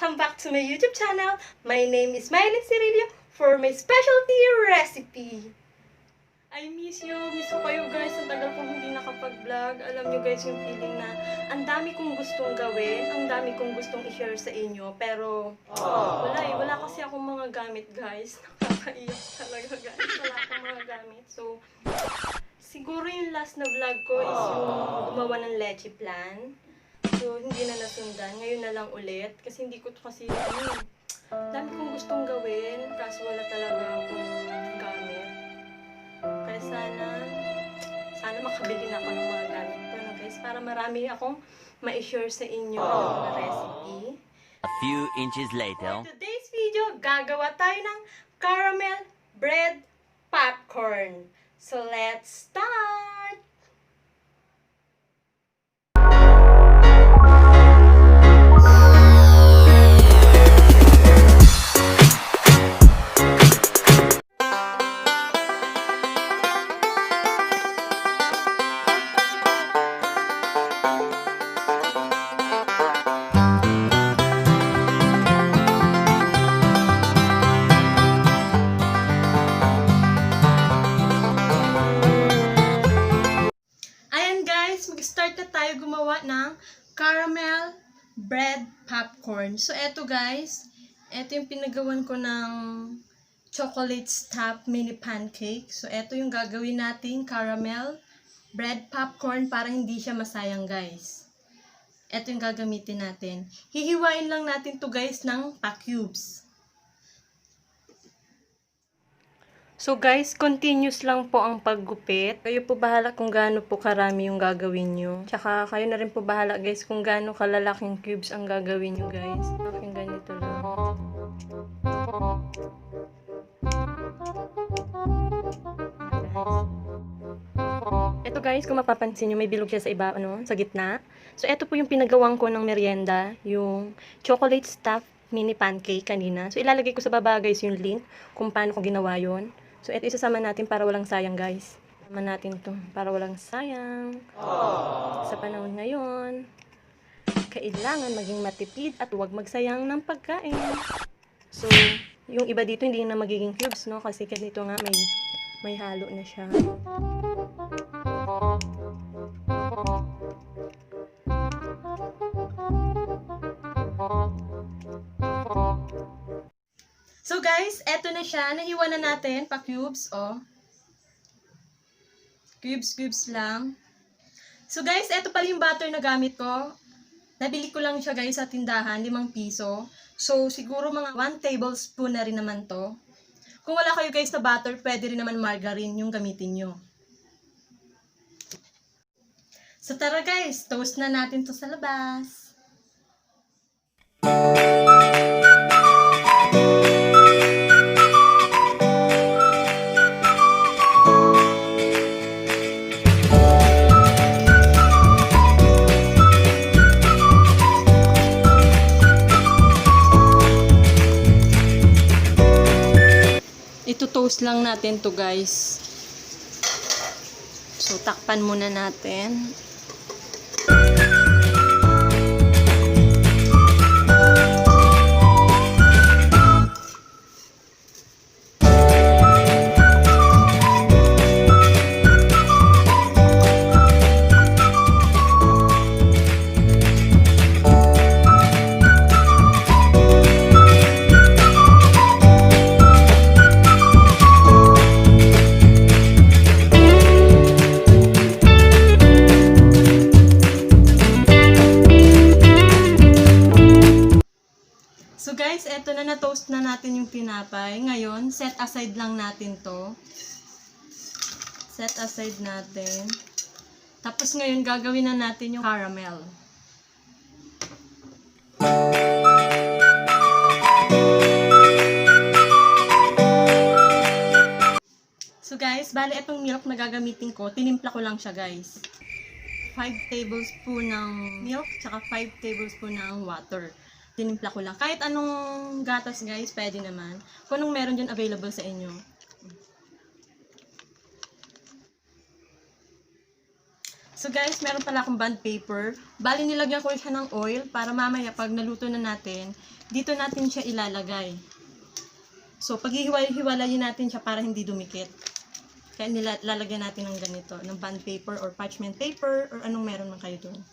Welcome back to my YouTube channel. My name is Mylene Cerillo for my specialty recipe. I miss you. Miss ko kayo guys. Ang tagal kong hindi nakapag-vlog. Alam nyo guys yung feeling na ang dami kong gustong gawin. Ang dami kong gustong i-share sa inyo. Pero wala kasi akong mga gamit guys. Nakakaiyak talaga guys. Wala akong mga gamit. So, siguro yung last na vlog ko is yung gumawa ng leche plan. So, hindi na nasundan. Ngayon na lang ulit. Kasi hindi ko kasi, dami kong gustong gawin. Kaso wala talaga akong gamit. Kaya sana makabili na ako ng mga gamit ko, no, guys. Para marami akong ma-share sa inyo ng mga recipe. A few inches later. For today's video, gagawa tayo ng caramel bread popcorn. So, let's start! Mag-start na tayo gumawa ng caramel bread popcorn. So, eto guys, eto yung pinagawan ko ng chocolate stuffed mini pancake. So, eto yung gagawin natin caramel bread popcorn para hindi siya masayang guys. Eto yung gagamitin natin. Hihiwain lang natin to guys ng pa-cubes. So guys, continuous lang po ang paggupit. Kayo po bahala kung gaano po karami yung gagawin nyo. Tsaka kayo na rin po bahala guys kung gaano kalalaking cubes ang gagawin nyo guys. Aking ganito lang. Ito guys, kung mapapansin nyo, may bilog siya sa iba, sa gitna. So ito po yung pinagawang ko ng merienda, yung chocolate stuffed mini pancake kanina. So ilalagay ko sa baba guys yung link kung paano ko ginawa yun. So, ito isasama natin para walang sayang, guys. Isasama natin to para walang sayang. Sa panahon ngayon, kailangan maging matipid at huwag magsayang ng pagkain. So, yung iba dito hindi na magiging cubes, no? Kasi ganito nga may halo na siya. So guys, eto na siya. Nahiwa na natin pa cubes, oh. Cubes lang. So guys, eto pala yung butter na gamit ko. Nabili ko lang siya guys sa tindahan, 5 piso. So siguro mga 1 tablespoon na rin naman to. Kung wala kayo guys na butter, pwede rin naman margarine yung gamitin nyo. So tara guys, toast na natin to sa labas. Ito-toast lang natin to guys. So, takpan muna natin. So guys, eto na na-toast na natin yung tinapay. Ngayon, set aside lang natin to. Set aside natin. Tapos ngayon, gagawin na natin yung caramel. So guys, bali itong milk na gagamitin ko, tinimpla ko lang siya guys. 5 tablespoon ng milk, tsaka 5 tablespoon ng water. Tinimpla ko lang. Kahit anong gatas guys, pwede naman. Kung anong meron dyan available sa inyo. So guys, meron pala akong bond paper. Bali nilagyan ko siya ng oil para mamaya pag naluto na natin, dito natin siya ilalagay. So pag hiwalayin natin siya para hindi dumikit. Kaya nilalagyan natin ng ganito, ng bond paper or parchment paper or anong meron man kayo doon.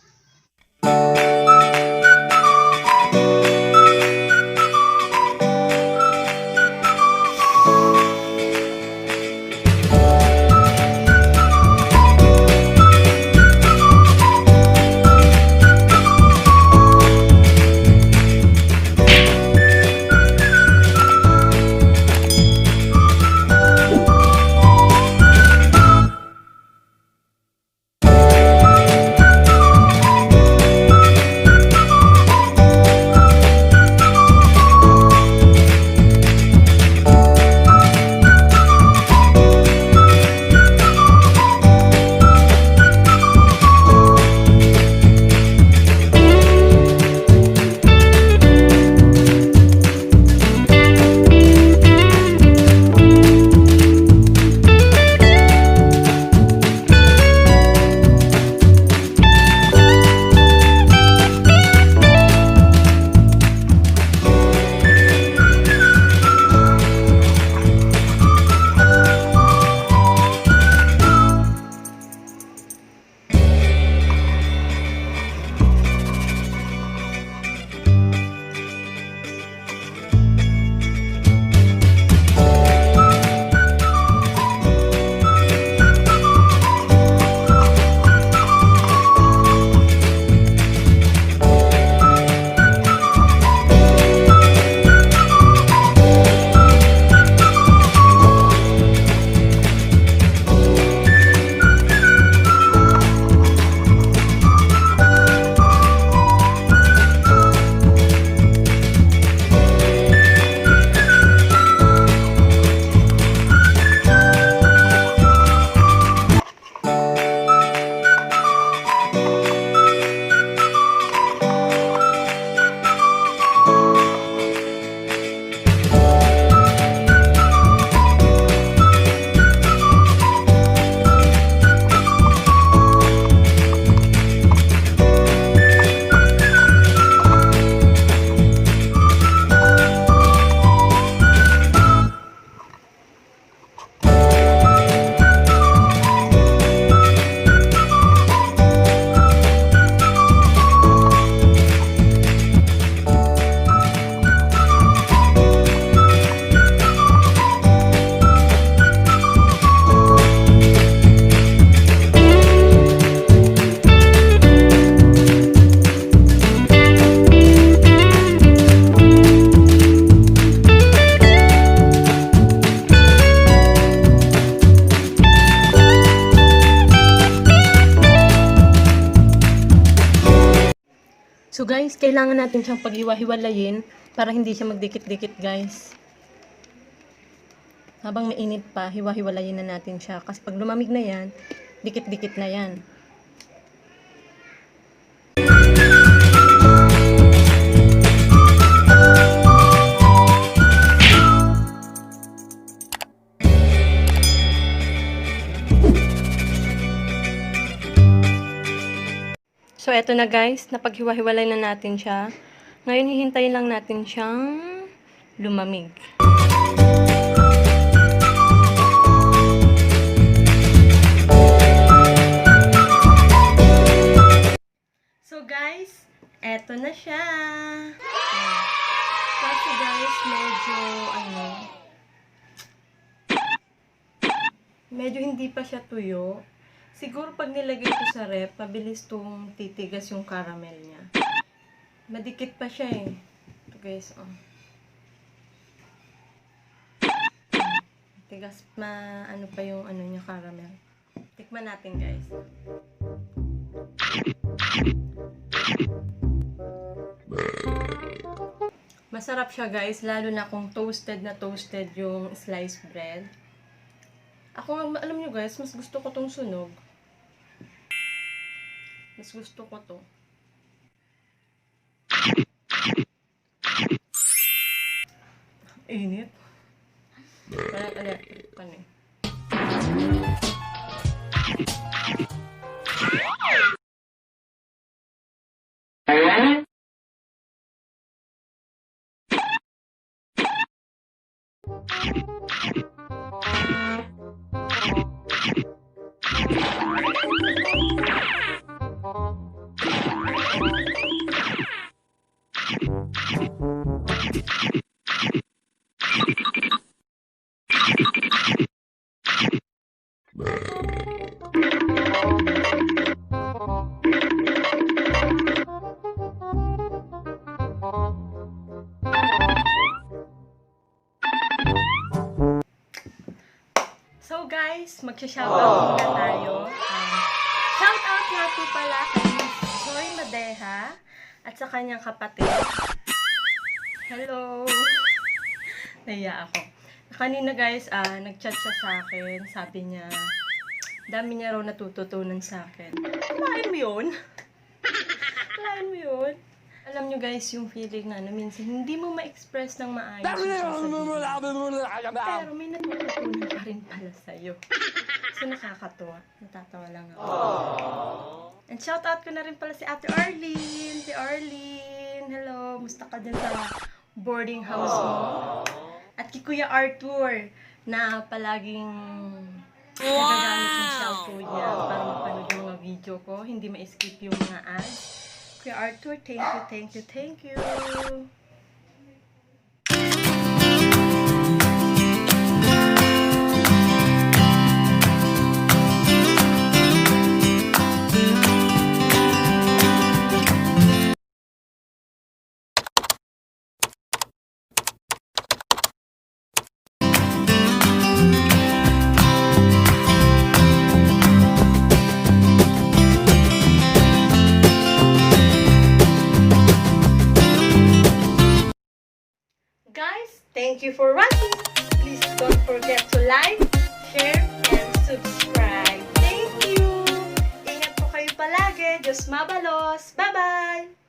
So guys, kailangan natin siyang paghiwa-hiwalayin para hindi siya magdikit-dikit guys. Habang mainit pa, hiwa-hiwalayin na natin siya. Kasi pag lumamig na yan, dikit-dikit na yan. So, eto na guys, napaghiwa-hiwalay na natin siya. Ngayon, hihintayin lang natin siyang lumamig. So guys, eto na siya. Kasi guys, medyo hindi pa siya tuyo. Siguro pag nilagay ko sa rep, pabilis tong titigas yung caramel niya. Madikit pa siya eh. Ito guys, oh. Tigas ano pa yung niya caramel. Tikman natin guys. Masarap siya guys, lalo na kung toasted yung sliced bread. Ako, alam nyo guys, mas gusto ko tong sunog. Mas gusto ko to. Init. Parang electric pa eh. So guys, magsha-shoutout muna tayo. Shoutout nga po pala kay Joy Madeha at sa kanyang kapatid. Hello! Naiya ako. Kanina guys, nag-chat siya sa akin. Sabi niya, dami niya raw natututunan sa akin. Kalain mo yun? Kalain mo yun? Alam nyo guys, yung feeling na minsan hindi mo ma-express ng maayos yung sasabihin. Pero may natututunan pa rin pala sa'yo. So nakakatuwa. Natatawa lang ako. And shoutout ko na rin pala si Ate Arlene. Si Arlene, hello. Musta ka dyan sa boarding house mo? At kay Kuya Arthur na palaging nagagamit ng cellphone niya para mapanood yung mga video ko. Hindi ma-skip yung mga ads. Kuya Arthur, thank you, thank you, thank you. Guys, thank you for watching. Please don't forget to like, share, and subscribe. Thank you! Ingat po kayo palagi. Dios Mabalos. Bye-bye!